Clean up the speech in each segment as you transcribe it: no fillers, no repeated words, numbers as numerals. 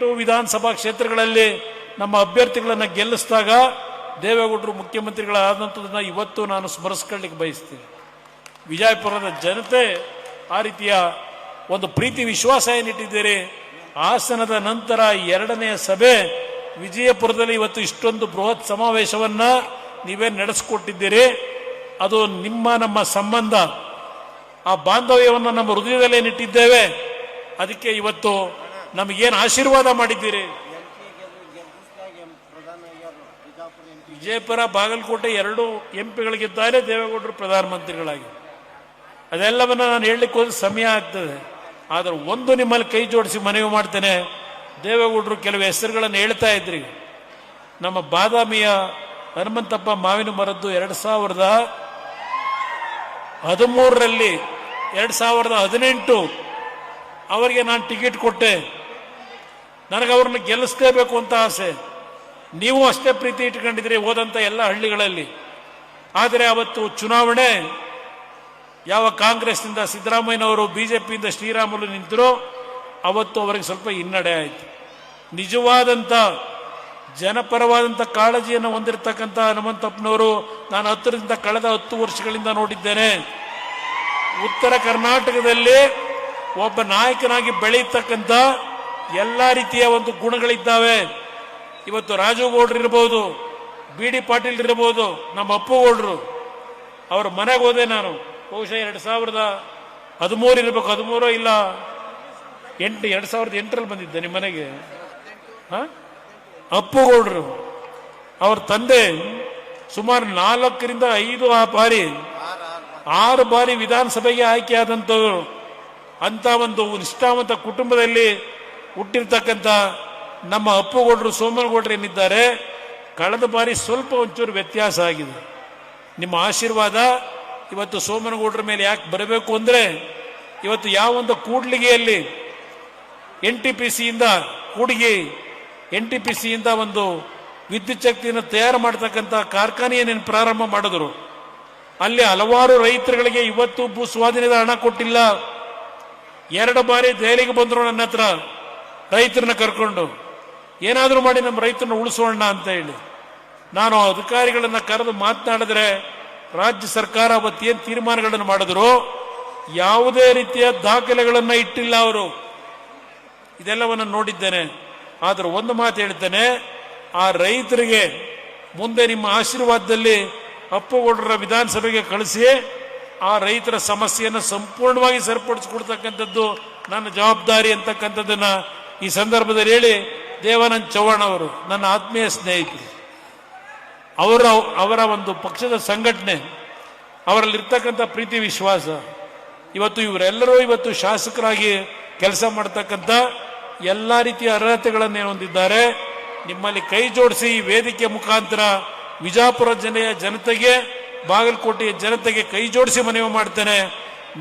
8 ವಿಧಾನಸಭಾ ಕ್ಷೇತ್ರಗಳಲ್ಲಿ ನಮ್ಮ ಅಭ್ಯರ್ಥಿಗಳನ್ನು ಗೆಲ್ಲಿಸಿದಾಗ ದೇವೇಗೌಡರು ಮುಖ್ಯಮಂತ್ರಿಗಳಾದಂಥದನ್ನ ಇವತ್ತು ನಾನು ಸ್ಮರಿಸ್ಕೊಳ್ಳಿಕ್ಕೆ ಬಯಸ್ತೀನಿ. ವಿಜಯಪುರದ ಜನತೆ ಆ ರೀತಿಯ ಒಂದು ಪ್ರೀತಿ ವಿಶ್ವಾಸ ಏನಿಟ್ಟಿದ್ದೀರಿ. ಹಾಸನದ ನಂತರ 2ನೇ ಸಭೆ ವಿಜಯಪುರದಲ್ಲಿ ಇವತ್ತು ಇಷ್ಟೊಂದು ಬೃಹತ್ ಸಮಾವೇಶವನ್ನ ನೀವೇ ನಡೆಸಿಕೊಟ್ಟಿದ್ದೀರಿ. ಅದು ನಮ್ಮ ಸಂಬಂಧ, ಆ ಬಾಂಧವ್ಯವನ್ನು ನಮ್ಮ ಹೃದಯದಲ್ಲೇ ನಿಟ್ಟಿದ್ದೇವೆ. ಅದಕ್ಕೆ ಇವತ್ತು ನಮಗೇನು ಆಶೀರ್ವಾದ ಮಾಡಿದ್ದೀರಿ. ವಿಜಯಪುರ ಬಾಗಲಕೋಟೆ 2 ಎಂಪಿಗಳಿಗಿದ್ದಾರೆ, ದೇವೇಗೌಡರು ಪ್ರಧಾನಮಂತ್ರಿಗಳಾಗಿ. ಅದೆಲ್ಲವನ್ನ ನಾನು ಹೇಳಲಿಕ್ಕೆ ಹೋದ್ರೆ ಸಮಯ ಆಗ್ತದೆ. ಆದರೆ ಒಂದು ನಿಮ್ಮಲ್ಲಿ ಕೈ ಜೋಡಿಸಿ ಮನವಿ ಮಾಡ್ತೇನೆ. ದೇವೇಗೌಡರು ಕೆಲವು ಹೆಸರುಗಳನ್ನು ಹೇಳ್ತಾ ಇದ್ರಿ. ನಮ್ಮ ಬಾದಾಮಿಯ ಹನುಮಂತಪ್ಪ ಮಾವಿನ ಮರದ್ದು 2013ರಲ್ಲಿ 2018 ಅವರಿಗೆ ನಾನು ಟಿಕೆಟ್ ಕೊಟ್ಟೆ. ನನಗೆ ಅವ್ರನ್ನ ಗೆಲ್ಲಿಸಲೇಬೇಕು ಅಂತ ಆಸೆ. ನೀವು ಅಷ್ಟೇ ಪ್ರೀತಿ ಇಟ್ಕೊಂಡಿದ್ರಿ ಹೋದಂಥ ಎಲ್ಲ ಹಳ್ಳಿಗಳಲ್ಲಿ. ಆದರೆ ಅವತ್ತು ಚುನಾವಣೆ ಯಾವ ಕಾಂಗ್ರೆಸ್ನಿಂದ ಸಿದ್ದರಾಮಯ್ಯನವರು, ಬಿಜೆಪಿಯಿಂದ ಶ್ರೀರಾಮುಲು ನಿಂತರು, ಅವತ್ತು ಅವರಿಗೆ ಸ್ವಲ್ಪ ಹಿನ್ನಡೆ ಆಯಿತು. ನಿಜವಾದಂಥ ಜನಪರವಾದಂಥ ಕಾಳಜಿಯನ್ನು ಹೊಂದಿರತಕ್ಕಂಥ ಹನುಮಂತಪ್ಪನವರು ನಾನು ಹತ್ತಿರದಿಂದ ಕಳೆದ 10 ವರ್ಷಗಳಿಂದ ನೋಡಿದ್ದೇನೆ. ಉತ್ತರ ಕರ್ನಾಟಕದಲ್ಲಿ ಒಬ್ಬ ನಾಯಕನಾಗಿ ಬೆಳೆಯತಕ್ಕಂಥ ಎಲ್ಲ ರೀತಿಯ ಒಂದು ಗುಣಗಳಿದ್ದಾವೆ. ಇವತ್ತು ರಾಜುಗೌಡ್ರು ಇರ್ಬೋದು, BD ಪಾಟೀಲ್ ಇರ್ಬೋದು, ನಮ್ಮ ಅಪ್ಪುಗೌಡ್ರು. ಅವ್ರ ಮನೆಗೆ ಹೋದೆ ನಾನು. ಬಹುಶಃ 2013 ಇರಬೇಕು, 13 ಇಲ್ಲ 2008ರಲ್ಲಿ ಬಂದಿದ್ದೆ ನಿಮ್ಮ ಮನೆಗೆ. ಅಪ್ಪುಗೌಡ್ರು ಅವ್ರ ತಂದೆ ಸುಮಾರು 4ರಿಂದ 6 ಬಾರಿ ವಿಧಾನಸಭೆಗೆ ಆಯ್ಕೆ ಆದಂಥವ್ರು. ಅಂತ ಒಂದು ನಿಷ್ಠಾವಂತ ಕುಟುಂಬದಲ್ಲಿ ಹುಟ್ಟಿರ್ತಕ್ಕಂಥ ನಮ್ಮ ಅಪ್ಪುಗೌಡರು, ಸೋಮನಗೌಡರು ಏನಿದ್ದಾರೆ, ಕಳೆದ ಬಾರಿ ಸ್ವಲ್ಪ ಒಂಚೂರು ವ್ಯತ್ಯಾಸ ಆಗಿದೆ. ನಿಮ್ಮ ಆಶೀರ್ವಾದ ಇವತ್ತು ಸೋಮನಗೌಡರ ಮೇಲೆ ಯಾಕೆ ಬರಬೇಕು ಅಂದರೆ, ಇವತ್ತು ಯಾವೊಂದು ಕೂಡ್ಲಿಗೆಯಲ್ಲಿ NTPCಯಿಂದ ಒಂದು ವಿದ್ಯುತ್ ಶಕ್ತಿಯನ್ನು ತಯಾರು ಮಾಡತಕ್ಕಂಥ ಕಾರ್ಖಾನೆಯನ್ನು ಪ್ರಾರಂಭ ಮಾಡಿದ್ರು. ಅಲ್ಲಿ ಹಲವಾರು ರೈತರುಗಳಿಗೆ ಇವತ್ತು ಭೂ ಸ್ವಾಧೀನದ ಹಣ ಕೊಟ್ಟಿಲ್ಲ. 2 ಬಾರಿ ದೆಹಲಿಗೆ ಬಂದರು ನನ್ನ ಹತ್ರ ರೈತರನ್ನ ಕರ್ಕೊಂಡು. ಏನಾದರೂ ಮಾಡಿ ನಮ್ಮ ರೈತರನ್ನ ಉಳಿಸೋಣ ಅಂತ ಹೇಳಿ ನಾನು ಅಧಿಕಾರಿಗಳನ್ನ ಕರೆದು ಮಾತನಾಡಿದ್ರೆ, ರಾಜ್ಯ ಸರ್ಕಾರ ಅವತ್ತೇನು ತೀರ್ಮಾನಗಳನ್ನು ಮಾಡಿದ್ರು ಯಾವುದೇ ರೀತಿಯ ದಾಖಲೆಗಳನ್ನು ಇಟ್ಟಿಲ್ಲ ಅವರು. ಇದೆಲ್ಲವನ್ನು ನೋಡಿದ್ದೇನೆ. ಆದರೆ ಒಂದು ಮಾತು ಹೇಳ್ತೇನೆ, ಆ ರೈತರಿಗೆ ಮುಂದೆ ನಿಮ್ಮ ಆಶೀರ್ವಾದದಲ್ಲಿ ಅಪ್ಪುಗೌಡರ ವಿಧಾನಸಭೆಗೆ ಕಳಿಸಿ ಆ ರೈತರ ಸಮಸ್ಯೆಯನ್ನು ಸಂಪೂರ್ಣವಾಗಿ ಸರಿಪಡಿಸಿಕೊಡ್ತಕ್ಕಂಥದ್ದು ನನ್ನ ಜವಾಬ್ದಾರಿ ಅಂತಕ್ಕಂಥದ್ದನ್ನ ಈ ಸಂದರ್ಭದಲ್ಲಿ ಹೇಳಿ, ದೇವಾನಂದ್ ಚವ್ಹಾಣ್ ಅವರು ನನ್ನ ಆತ್ಮೀಯ ಸ್ನೇಹಿತರು. ಅವರ ಒಂದು ಪಕ್ಷದ ಸಂಘಟನೆ, ಅವರಲ್ಲಿರ್ತಕ್ಕಂಥ ಪ್ರೀತಿ ವಿಶ್ವಾಸ, ಇವರೆಲ್ಲರೂ ಶಾಸಕರಾಗಿ ಕೆಲಸ ಮಾಡತಕ್ಕಂಥ ಎಲ್ಲ ರೀತಿಯ ಅರ್ಹತೆಗಳನ್ನು ಹೊಂದಿದ್ದಾರೆ. ನಿಮ್ಮಲ್ಲಿ ಕೈ ಜೋಡಿಸಿ ಈ ವೇದಿಕೆ ಮುಖಾಂತರ ವಿಜಯಪುರ ಜನತೆಗೆ, ಬಾಗಲಕೋಟೆಯ ಜನತೆಗೆ ಕೈ ಜೋಡಿಸಿ ಮನವಿ ಮಾಡ್ತೇನೆ.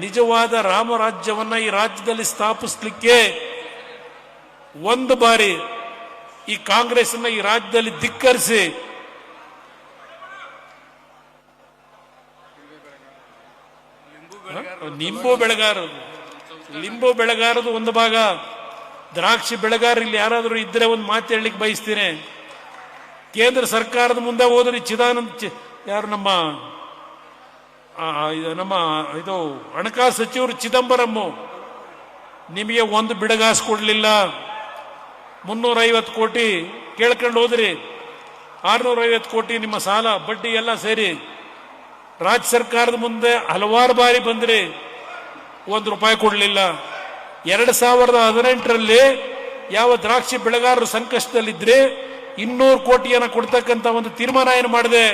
ನಿಜವಾದ ರಾಮರಾಜ್ಯವನ್ನ ಈ ರಾಜ್ಯದಲ್ಲಿ ಸ್ಥಾಪಿಸಲಿಕ್ಕೆ ಒಂದು ಬಾರಿ ಈ ಕಾಂಗ್ರೆಸ್ ಅನ್ನ ಈ ರಾಜ್ಯದಲ್ಲಿ ಧಿಕ್ಕರಿಸಿ ಲಿಂಬು ಬೆಳೆಗಾರದು ಒಂದು ಭಾಗ, ದ್ರಾಕ್ಷಿ ಬೆಳೆಗಾರರು ಇಲ್ಲಿ ಯಾರಾದರೂ ಇದ್ರೆ ಒಂದು ಮಾತು ಹೇಳಲಿಕ್ಕೆ ಬಯಸ್ತೀನಿ. ಕೇಂದ್ರ ಸರ್ಕಾರದ ಮುಂದೆ ಹೋದ್ರೆ ಯಾರು ನಮ್ಮ ಹಣಕಾಸು ಸಚಿವರು ಚಿದಂಬರಂ ನಿಮಗೆ ಒಂದು ಬಿಡಗಾಸು ಕೊಡಲಿಲ್ಲ. 350 ಕೋಟಿ ಕೇಳ್ಕೊಂಡು ಹೋದ್ರಿ, 650 ಕೋಟಿ ನಿಮ್ಮ ಸಾಲ ಬಡ್ಡಿ ಎಲ್ಲ ಸೇರಿ ರಾಜ್ಯ ಸರ್ಕಾರದ ಮುಂದೆ ಹಲವಾರು ಬಾರಿ ಬಂದ್ರಿ, 1 ರೂಪಾಯಿ ಕೊಡಲಿಲ್ಲ. 2018ರಲ್ಲಿ ಯಾವ ದ್ರಾಕ್ಷಿ ಬೆಳೆಗಾರರು ಸಂಕಷ್ಟದಲ್ಲಿದ್ರೆ 200 ಕೋಟಿಯನ್ನು ಕೊಡ್ತಕ್ಕಂಥ ಒಂದು ತೀರ್ಮಾನ ಏನು ಮಾಡಿದೆ.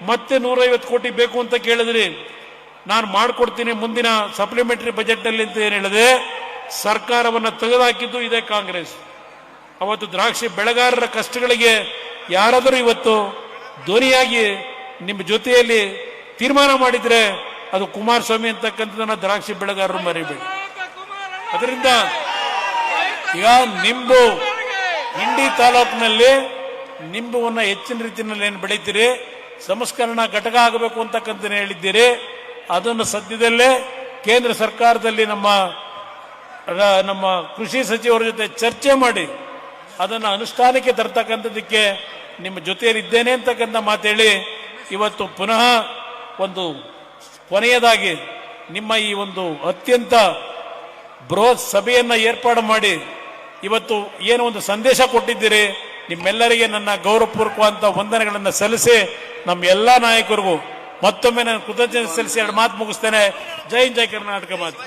ಮತ್ತೆ 150 ಕೋಟಿ ಬೇಕು ಅಂತ ಕೇಳಿದ್ರಿ. ನಾನು ಮಾಡಿಕೊಡ್ತೀನಿ ಮುಂದಿನ ಸಪ್ಲಿಮೆಂಟರಿ ಬಜೆಟ್ ನಲ್ಲಿ ಅಂತ ಏನು ಹೇಳಿದೆ. ಸರ್ಕಾರವನ್ನು ತೆಗೆದುಹಾಕಿದ್ದು ಇದೇ ಕಾಂಗ್ರೆಸ್. ಅವತ್ತು ದ್ರಾಕ್ಷಿ ಬೆಳೆಗಾರರ ಕಷ್ಟಗಳಿಗೆ ಯಾರಾದರೂ ಇವತ್ತು ಧ್ವನಿಯಾಗಿ ನಿಮ್ಮ ಜೊತೆಯಲ್ಲಿ ತೀರ್ಮಾನ ಮಾಡಿದ್ರೆ ಅದು ಕುಮಾರಸ್ವಾಮಿ ಅಂತಕ್ಕಂಥದನ್ನ ದ್ರಾಕ್ಷಿ ಬೆಳೆಗಾರರು ಮರಿಬೇಡಿ. ಅದರಿಂದ ಈಗ ಇಂಡಿ ತಾಲೂಕಿನಲ್ಲಿ ನಿಂಬುವನ್ನ ಹೆಚ್ಚಿನ ರೀತಿಯಲ್ಲಿ ಏನು ಬೆಳೀತೀರಿ, ಸಂಸ್ಕರಣಾ ಘಟಕ ಆಗಬೇಕು ಅಂತಕ್ಕಂಥ ಹೇಳಿದ್ದೀರಿ. ಅದನ್ನು ಸದ್ಯದಲ್ಲೇ ಕೇಂದ್ರ ಸರ್ಕಾರದಲ್ಲಿ ನಮ್ಮ ಕೃಷಿ ಸಚಿವರ ಜೊತೆ ಚರ್ಚೆ ಮಾಡಿ ಅದನ್ನು ಅನುಷ್ಠಾನಕ್ಕೆ ತರ್ತಕ್ಕಂಥದ್ದಕ್ಕೆ ನಿಮ್ಮ ಜೊತೆಯಲ್ಲಿದ್ದೇನೆ ಅಂತಕ್ಕಂಥ ಮಾತೇಳಿ ಇವತ್ತು ಪುನಃ ಒಂದು ಕೊನೆಯದಾಗಿ ನಿಮ್ಮ ಈ ಒಂದು ಅತ್ಯಂತ ಬೃಹತ್ ಸಭೆಯನ್ನ ಏರ್ಪಾಡು ಮಾಡಿ ಇವತ್ತು ಏನು ಒಂದು ಸಂದೇಶ ಕೊಟ್ಟಿದ್ದೀರಿ, ನಿಮ್ಮೆಲ್ಲರಿಗೆ ನನ್ನ ಗೌರವಪೂರ್ವಕವಾದ ವಂದನೆಗಳನ್ನು ಸಲ್ಲಿಸಿ ನಮ್ಮ ಎಲ್ಲಾ ನಾಯಕರಿಗೂ ಮತ್ತೊಮ್ಮೆ ನಾನು ಕೃತಜ್ಞತೆ ಸಲ್ಲಿಸಿ ಎರಡು ಮಾತು ಮುಗಿಸ್ತೇನೆ. ಜೈ ಹಿಂದ್, ಜೈ ಕರ್ನಾಟಕ ಮಾತು.